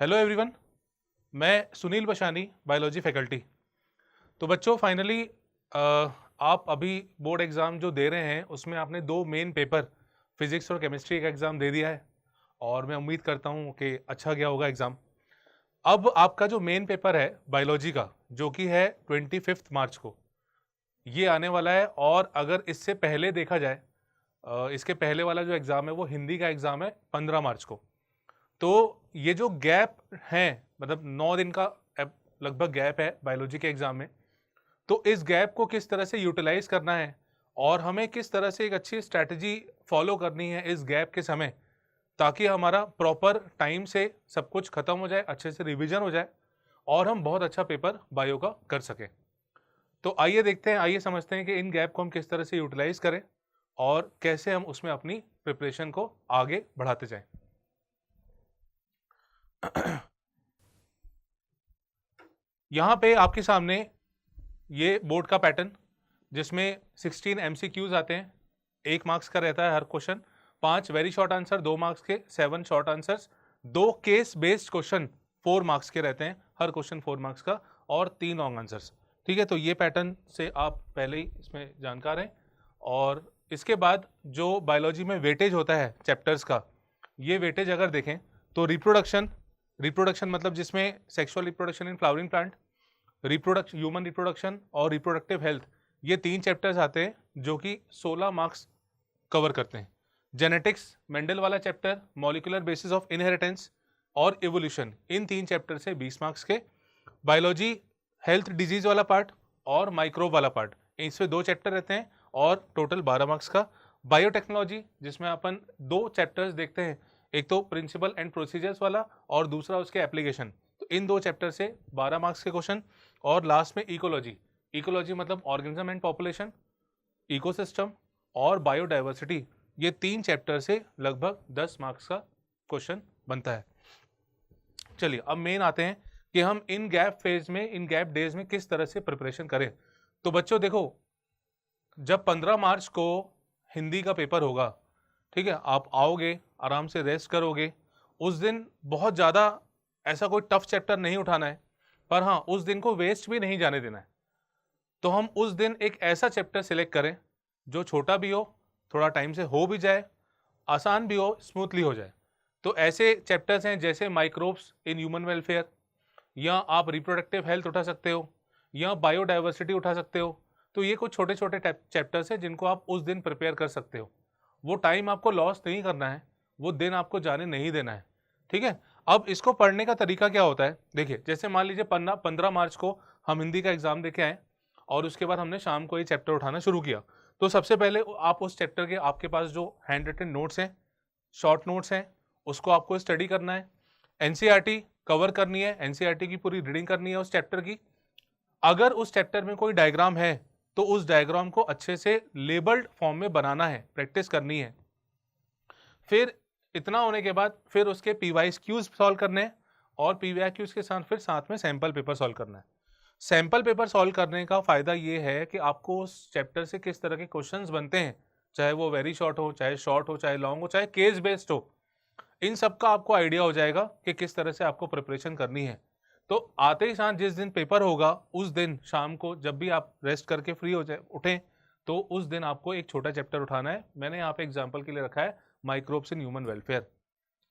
Hello everyone, मैं Sunil Bashani, biology faculty. तो बच्चों फाइनली आप अभी बोर्ड एग्ज़ाम जो दे रहे हैं उसमें आपने दो मेन पेपर फिजिक्स और केमिस्ट्री का एग्ज़ाम दे दिया है और मैं उम्मीद करता हूँ कि अच्छा गया होगा एग्ज़ाम। अब आपका जो मेन पेपर है बायोलॉजी का, जो कि है 25 मार्च को, ये आने वाला है। और अगर इससे पहले देखा जाए, इसके पहले वाला जो एग्ज़ाम है वो हिंदी का एग्ज़ाम है 15 मार्च को। तो ये जो गैप है, मतलब 9 दिन का लगभग गैप है बायोलॉजी के एग्जाम में। तो इस गैप को किस तरह से यूटिलाइज करना है और हमें किस तरह से एक अच्छी स्ट्रैटेजी फॉलो करनी है इस गैप के समय, ताकि हमारा प्रॉपर टाइम से सब कुछ खत्म हो जाए, अच्छे से रिवीजन हो जाए और हम बहुत अच्छा पेपर बायो का कर सकें। तो आइए देखते हैं, आइए समझते हैं कि इन गैप को हम किस तरह से यूटिलाइज करें और कैसे हम उसमें अपनी प्रिपरेशन को आगे बढ़ाते जाएं। यहाँ पे आपके सामने ये बोर्ड का पैटर्न, जिसमें 16 MCQs आते हैं, 1 मार्क्स का रहता है हर question, 5 very short answer 2 marks के, 7 short answers, 2 case based question 4 marks के रहते हैं, हर क्वेश्चन 4 मार्क्स का, और 3 लॉन्ग आंसर्स। ठीक है, तो ये पैटर्न से आप पहले ही इसमें जानकार हैं। और इसके बाद जो बायोलॉजी में वेटेज होता है चैप्टर्स का, ये वेटेज अगर देखें तो रिप्रोडक्शन मतलब जिसमें sexual reproduction in flowering plant, human reproduction और रिप्रोडक्टिव हेल्थ, ये 3 चैप्टर्स आते हैं जो कि 16 मार्क्स कवर करते हैं। जेनेटिक्स, मेंडल वाला chapter, molecular basis of inheritance और इवोल्यूशन, इन 3 चैप्टर से 20 मार्क्स के। बायोलॉजी, हेल्थ डिजीज वाला पार्ट और माइक्रोब वाला पार्ट, इसमें 2 चैप्टर रहते हैं और टोटल 12 मार्क्स का। बायोटेक्नोलॉजी, जिसमें अपन 2 चैप्टर्स देखते हैं, एक तो प्रिंसिपल एंड प्रोसीजर्स वाला और दूसरा उसके एप्लीकेशन, तो इन 2 चैप्टर से 12 मार्क्स के क्वेश्चन। और लास्ट में इकोलॉजी मतलब ऑर्गेनिज्म एंड पॉपुलेशन, इकोसिस्टम और बायोडाइवर्सिटी, ये 3 चैप्टर से लगभग 10 मार्क्स का क्वेश्चन बनता है। चलिए अब मेन आते हैं कि हम इन गैप फेज में, इन गैप डेज में किस तरह से प्रिपरेशन करें। तो बच्चों देखो, जब 15 मार्च को हिंदी का पेपर होगा, ठीक है, आप आओगे, आराम से रेस्ट करोगे, उस दिन बहुत ज़्यादा ऐसा कोई टफ चैप्टर नहीं उठाना है, पर हाँ उस दिन को वेस्ट भी नहीं जाने देना है। तो हम उस दिन एक ऐसा चैप्टर सिलेक्ट करें जो छोटा भी हो, थोड़ा टाइम से हो भी जाए, आसान भी हो, स्मूथली हो जाए। तो ऐसे चैप्टर्स हैं जैसे माइक्रोब्स इन ह्यूमन वेलफेयर, या आप रिप्रोडक्टिव हेल्थ उठा सकते हो, या बायोडाइवर्सिटी उठा सकते हो। तो ये कुछ छोटे छोटे चैप्टर्स हैं जिनको आप उस दिन प्रिपेयर कर सकते हो। वो टाइम आपको लॉस नहीं करना है, वो दिन आपको जाने नहीं देना है। ठीक है, अब इसको पढ़ने का तरीका क्या होता है, देखिए, जैसे मान लीजिए 15 मार्च को हम हिंदी का एग्जाम देके आए और उसके बाद हमने शाम को ये चैप्टर उठाना शुरू किया। तो सबसे पहले आप उस चैप्टर के, आपके पास जो हैंड रिटन नोट्स हैं, शॉर्ट नोट्स हैं, उसको आपको स्टडी करना है। एनसीईआरटी कवर करनी है, एनसीईआरटी की पूरी रीडिंग करनी है उस चैप्टर की। अगर उस चैप्टर में कोई डायग्राम है तो उस डायग्राम को अच्छे से लेबल्ड फॉर्म में बनाना है, प्रैक्टिस करनी है। फिर इतना होने के बाद फिर उसके पीवाईक्यूज सॉल्व करने हैं और पीवाईक्यूज के साथ फिर साथ में सैंपल पेपर सॉल्व करना है। सैंपल पेपर सॉल्व करने का फायदा ये है कि आपको उस चैप्टर से किस तरह के क्वेश्चंस बनते हैं, चाहे वो वेरी शॉर्ट हो, चाहे शॉर्ट हो, चाहे लॉन्ग हो, चाहे केस बेस्ड हो, इन सब का आपको आइडिया हो जाएगा कि किस तरह से आपको प्रिपरेशन करनी है। तो आते ही साथ जिस दिन पेपर होगा उस दिन शाम को जब भी आप रेस्ट करके फ्री हो जाए, उठें, तो उस दिन आपको एक छोटा चैप्टर उठाना है। मैंने यहाँ पे एग्जाम्पल के लिए रखा है माइक्रोब्स इन ह्यूमन वेलफेयर।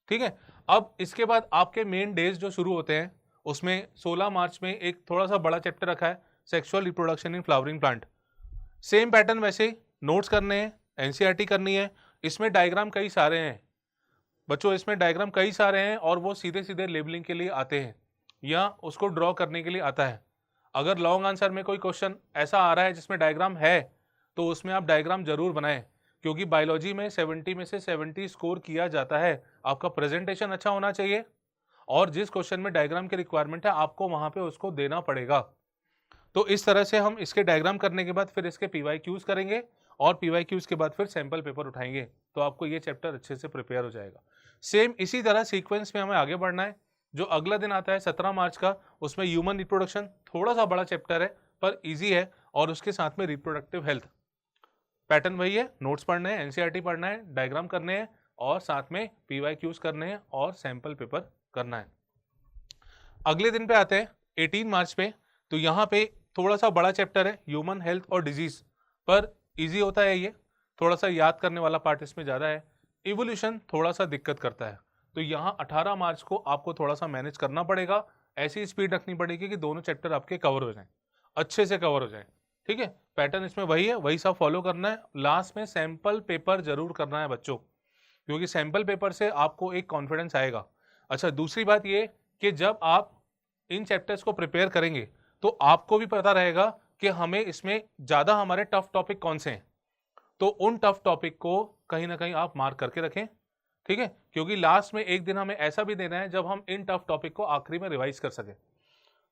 ठीक है, अब इसके बाद आपके मेन डेज जो शुरू होते हैं, उसमें 16 मार्च में एक थोड़ा सा बड़ा चैप्टर रखा है, sexual reproduction in flowering plant. Same pattern वैसे नोट्स करने हैं, एनसीईआरटी करनी है। इसमें डायग्राम कई सारे हैं बच्चों, इसमें डायग्राम कई सारे हैं और वो सीधे सीधे लेबलिंग के लिए आते हैं या उसको ड्रॉ करने के लिए आता है। अगर लॉन्ग आंसर में कोई क्वेश्चन ऐसा आ रहा है जिसमें डायग्राम है, तो उसमें आप डायग्राम जरूर बनाएं, क्योंकि बायोलॉजी में 70 में से 70 स्कोर किया जाता है। आपका प्रेजेंटेशन अच्छा होना चाहिए और जिस क्वेश्चन में डायग्राम की रिक्वायरमेंट है आपको वहां पे उसको देना पड़ेगा। तो इस तरह से हम इसके डायग्राम करने के बाद फिर इसके पीवाईक्यूज करेंगे और पीवाईक्यूज के बाद फिर सैंपल पेपर उठाएंगे, तो आपको ये चैप्टर अच्छे से प्रिपेयर हो जाएगा। सेम इसी तरह सीक्वेंस में हमें आगे बढ़ना है। जो अगला दिन आता है 17 मार्च का, उसमें ह्यूमन रिप्रोडक्शन, थोड़ा सा बड़ा चैप्टर है पर इजी है, और उसके साथ में रिप्रोडक्टिव हेल्थ। पैटर्न वही है, नोट्स पढ़ने हैं, एनसीईआरटी पढ़ना है, डायग्राम करने हैं और साथ में पीवाईक्यूज करने हैं और सैंपल पेपर करना है। अगले दिन पे आते हैं 18 मार्च पे, तो यहाँ पे थोड़ा सा बड़ा चैप्टर है ह्यूमन हेल्थ और डिजीज, पर इजी होता है ये, थोड़ा सा याद करने वाला पार्ट इसमें ज़्यादा है। इवोल्यूशन थोड़ा सा दिक्कत करता है, तो यहाँ 18 मार्च को आपको थोड़ा सा मैनेज करना पड़ेगा, ऐसी स्पीड रखनी पड़ेगी कि दोनों चैप्टर आपके कवर हो जाएं, अच्छे से कवर हो जाएं। ठीक है, पैटर्न इसमें वही है, वही सब फॉलो करना है। लास्ट में सैंपल पेपर जरूर करना है बच्चों, क्योंकि सैंपल पेपर से आपको एक कॉन्फिडेंस आएगा। अच्छा, दूसरी बात ये कि जब आप इन चैप्टर्स को प्रिपेयर करेंगे तो आपको भी पता रहेगा कि हमें इसमें ज़्यादा हमारे टफ टॉपिक कौन से हैं, तो उन टफ टॉपिक को कहीं ना कहीं आप मार्क करके रखें। ठीक है, क्योंकि लास्ट में एक दिन हमें ऐसा भी देना है जब हम इन टफ टॉपिक को आखिरी में रिवाइज कर सकें।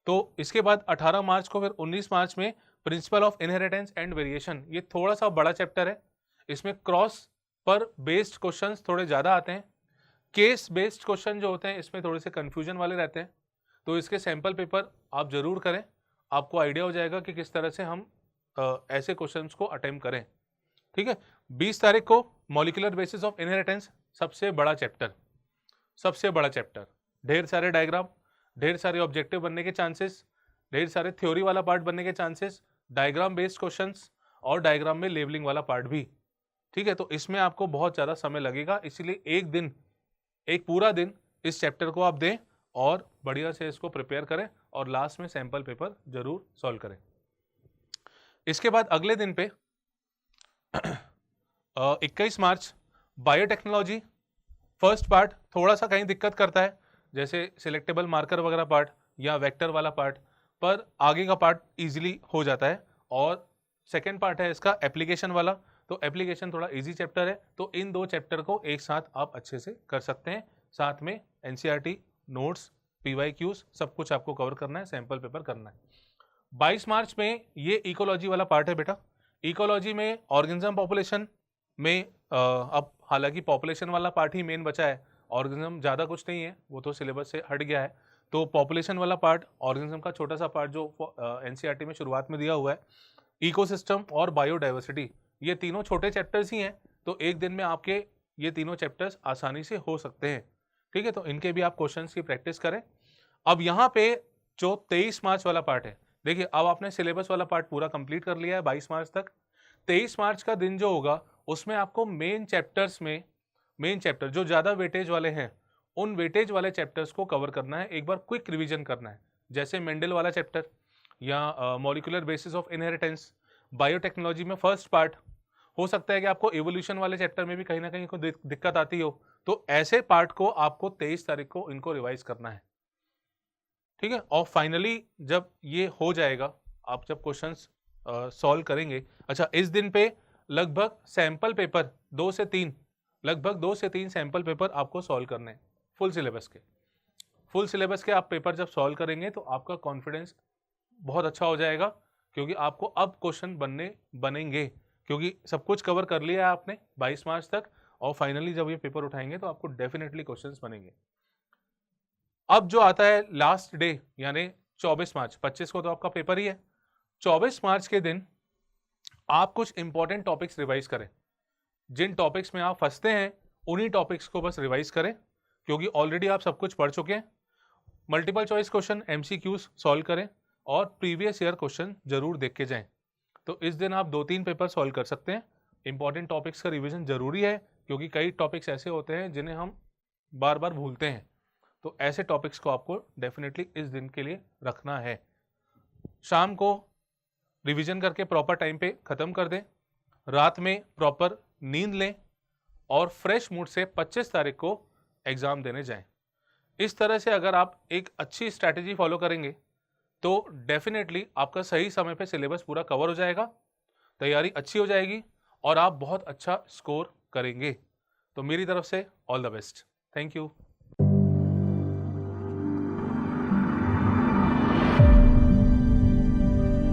तो इसके बाद 18 मार्च को फिर 19 मार्च में principle of inheritance and variation, ये थोड़ा सा बड़ा चैप्टर है, इसमें क्रॉस पर बेस्ड क्वेश्चंस थोड़े ज़्यादा आते हैं, केस बेस्ड क्वेश्चन जो होते हैं इसमें थोड़े से कंफ्यूजन वाले रहते हैं, तो इसके सैंपल पेपर आप जरूर करें, आपको आइडिया हो जाएगा कि किस तरह से हम ऐसे क्वेश्चंस को अटेम्प्ट करें। ठीक है, 20 तारीख को मॉलिक्यूलर बेसिस ऑफ इनहेरिटेंस, सबसे बड़ा चैप्टर, सबसे बड़ा चैप्टर, ढेर सारे डायग्राम, ढेर सारे ऑब्जेक्टिव बनने के चांसेस, ढेर सारे थ्योरी वाला पार्ट बनने के चांसेस, डायग्राम बेस्ड क्वेश्चंस और डायग्राम में लेबलिंग वाला पार्ट भी। ठीक है, तो इसमें आपको बहुत ज़्यादा समय लगेगा, इसीलिए एक दिन, एक पूरा दिन इस चैप्टर को आप दें और बढ़िया से इसको प्रिपेयर करें और लास्ट में सैंपल पेपर जरूर सॉल्व करें। इसके बाद अगले दिन पे 21 मार्च बायोटेक्नोलॉजी फर्स्ट पार्ट थोड़ा सा कहीं दिक्कत करता है, जैसे सिलेक्टेबल मार्कर वगैरह पार्ट या वेक्टर वाला पार्ट, पर आगे का पार्ट इजीली हो जाता है। और सेकेंड पार्ट है इसका एप्लीकेशन वाला, तो एप्लीकेशन थोड़ा इजी चैप्टर है, तो इन दो चैप्टर को एक साथ आप अच्छे से कर सकते हैं। साथ में एनसीईआरटी नोट्स, पीवाईक्यूज सब कुछ आपको कवर करना है, सैंपल पेपर करना है। 22 मार्च में ये इकोलॉजी वाला पार्ट है बेटा। इकोलॉजी में ऑर्गेनिज्म पॉपुलेशन में अब हालांकि पॉपुलेशन वाला पार्ट ही मेन बचा है, ऑर्गेनिज्म ज़्यादा कुछ नहीं है, वो तो सिलेबस से हट गया है, तो पॉपुलेशन वाला पार्ट, ऑर्गेनिज्म का छोटा सा पार्ट जो एनसीईआरटी में शुरुआत में दिया हुआ है, इकोसिस्टम और बायोडाइवर्सिटी, ये तीनों छोटे चैप्टर्स ही हैं, तो एक दिन में आपके ये तीनों चैप्टर्स आसानी से हो सकते हैं। ठीक है, तो इनके भी आप क्वेश्चंस की प्रैक्टिस करें। अब यहाँ पे जो 23 मार्च वाला पार्ट है, देखिए अब आपने सिलेबस वाला पार्ट पूरा कंप्लीट कर लिया है 22 मार्च तक। 23 मार्च का दिन जो होगा उसमें आपको मेन चैप्टर्स में, मेन चैप्टर जो ज़्यादा वेटेज वाले हैं, उन वेटेज वाले चैप्टर्स को कवर करना है, एक बार क्विक रिवीजन करना है, जैसे मेंडल वाला चैप्टर या molecular basis of inheritance. Biotechnology में फर्स्ट पार्ट, हो सकता है कि आपको इवोल्यूशन वाले चैप्टर में भी कहीं ना कहीं कोई दिक्कत आती हो, तो ऐसे पार्ट को आपको 23 तारीख को इनको रिवाइज करना है। ठीक है, और फाइनली जब ये हो जाएगा, आप जब क्वेश्चंस सॉल्व करेंगे, अच्छा इस दिन पे लगभग सैंपल पेपर 2 से 3, लगभग 2 से 3 सैंपल पेपर आपको सॉल्व करने हैं फुल सिलेबस के। फुल सिलेबस के आप पेपर जब सॉल्व करेंगे तो आपका कॉन्फिडेंस बहुत अच्छा हो जाएगा, क्योंकि आपको अब क्वेश्चन बनेंगे, क्योंकि सब कुछ कवर कर लिया है आपने 22 मार्च तक, और फाइनली जब ये पेपर उठाएंगे तो आपको डेफिनेटली क्वेश्चंस बनेंगे। अब जो आता है लास्ट डे यानी 24 मार्च, 25 को तो आपका पेपर ही है, 24 मार्च के दिन आप कुछ इंपॉर्टेंट टॉपिक्स रिवाइज करें। जिन टॉपिक्स में आप फंसते हैं उन्हीं टॉपिक्स को बस रिवाइज करें, क्योंकि ऑलरेडी आप सब कुछ पढ़ चुके हैं। Multiple choice question, MCQs solve करें और प्रीवियस ईयर क्वेश्चन जरूर देख के जाएं। तो इस दिन आप 2-3 पेपर सॉल्व कर सकते हैं। इंपॉर्टेंट टॉपिक्स का रिवीजन जरूरी है, क्योंकि कई टॉपिक्स ऐसे होते हैं जिन्हें हम बार बार भूलते हैं, तो ऐसे टॉपिक्स को आपको डेफिनेटली इस दिन के लिए रखना है। शाम को रिवीजन करके प्रॉपर टाइम पे ख़त्म कर दें, रात में प्रॉपर नींद लें और फ्रेश मूड से 25 तारीख को एग्ज़ाम देने जाएं। इस तरह से अगर आप एक अच्छी स्ट्रैटेजी फॉलो करेंगे तो डेफिनेटली आपका सही समय पे सिलेबस पूरा कवर हो जाएगा, तैयारी अच्छी हो जाएगी और आप बहुत अच्छा स्कोर करेंगे। तो मेरी तरफ से all the best. Thank you.